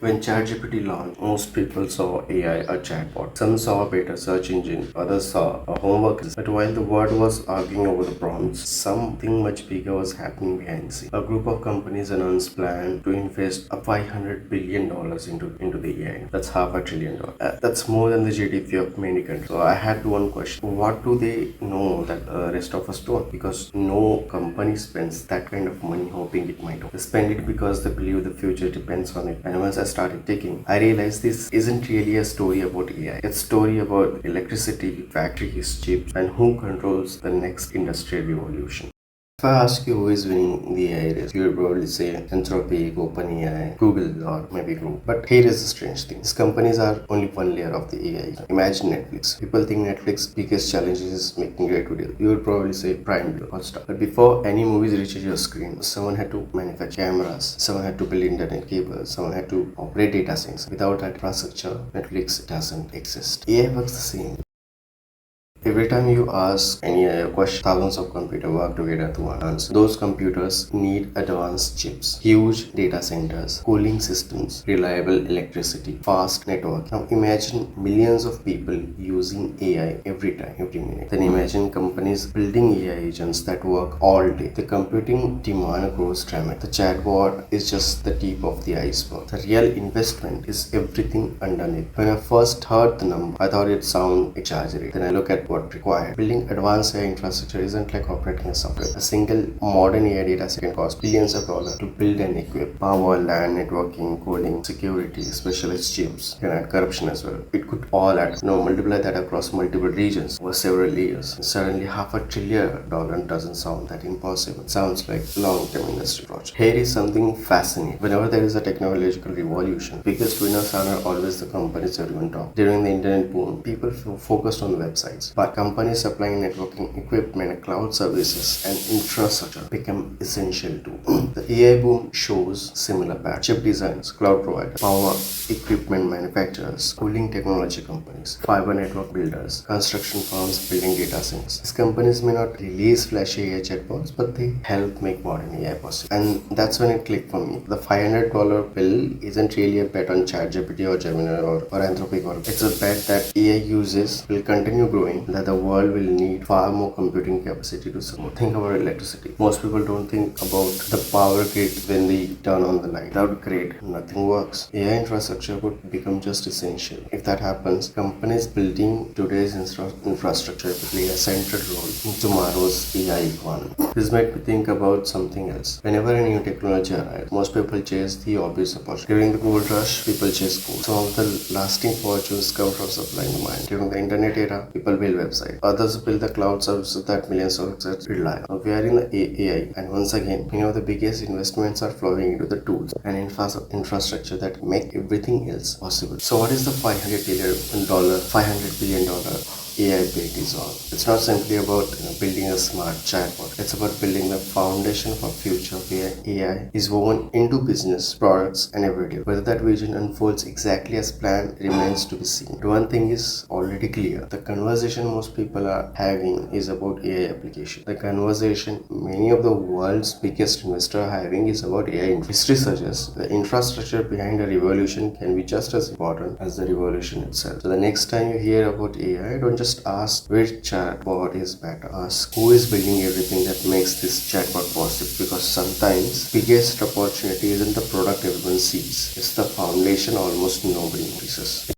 When ChatGPT launched, most people saw AI a chatbot. Some saw a better search engine, others saw a homework assistant. But while the world was arguing over the prompts, something much bigger was happening behind the scenes. A group of companies announced plan to invest a $500 billion into the AI. That's $500 billion. That's more than the GDP of many countries. So I had one question. What do they know that the rest of us don't? Because no company spends that kind of money hoping it might. They spend it because they believe the future depends on it. And once I started taking, I realized this isn't really a story about AI. It's a story about electricity, factories, chips, and who controls the next industrial revolution. If I ask you who is winning the AI race, you will probably say Anthropic, OpenAI, Google, or maybe Google. But here is the strange thing. These companies are only one layer of the AI. Imagine Netflix. People think Netflix's biggest challenge is making great videos. You will probably say Prime Video, Hotstar. But before any movies reaches your screen, someone had to manufacture cameras, someone had to build internet cables, someone had to operate data centers. Without that infrastructure, Netflix doesn't exist. AI works the same. Every time you ask any question, thousands of computers work together to answer. Those computers need advanced chips, huge data centers, cooling systems, reliable electricity, fast network. Now imagine millions of people using AI every time, every minute. Then imagine companies building AI agents that work all day. The computing demand grows dramatically. The chatbot is just the tip of the iceberg. The real investment is everything underneath. When I first heard the number, I thought it sounded exaggerated. Then I look at what required. Building advanced AI infrastructure isn't like operating a software. A single modern AI data set can cost billions of dollars to build and equip. Power, land, networking, coding, security, specialized chips, and add corruption as well. It could all add. Multiply that across multiple regions over several years. And suddenly $500 billion doesn't sound that impossible. It sounds like long-term industry project. Here is something fascinating. Whenever there is a technological revolution, biggest winners are always the companies everyone talks. During the internet boom, people focused on websites. But companies supplying networking equipment, cloud services, and infrastructure become essential too. The AI boom shows similar patterns. Chip designs, cloud providers, power equipment manufacturers, cooling technology companies, fiber network builders, construction firms building data centers. These companies may not release flashy AI chatbots, but they help make modern AI possible. And that's when it clicked for me. The $500 bill isn't really a bet on ChatGPT or Gemini or Anthropic. It's a bet that AI uses will continue growing, that the world will need far more computing capacity to support. Think about electricity. Most people don't think about the power grid when they turn on the light. Without grid, nothing works. AI infrastructure would become just essential. If that happens, companies building today's infrastructure play a central role in tomorrow's AI economy. This made me think about something else. Whenever a new technology arrives, most people chase the obvious opportunity. During the gold rush, people chase gold. Some of the lasting fortunes come from supplying demand. During the internet era, people build websites. Others build the cloud services that millions of users rely on. We are in the AI, and once again, many of the biggest investments are flowing into the tools and infrastructure that make everything else possible. So, what is the $500 billion AI build is all? It's not simply about building a smart chatbot. It's about building the foundation for future where AI is woven into business, products, and everyday. Whether that vision unfolds exactly as planned remains to be seen. But one thing is already clear: the conversation most people are having is about AI application. The conversation many of the world's biggest investors are having is about AI. History suggests the infrastructure behind a revolution can be just as important as the revolution itself. So the next time you hear about AI, don't just ask which chatbot is better. Ask who is building everything that makes this chatbot possible. Because sometimes biggest opportunity isn't the product everyone sees. It's the foundation almost nobody notices.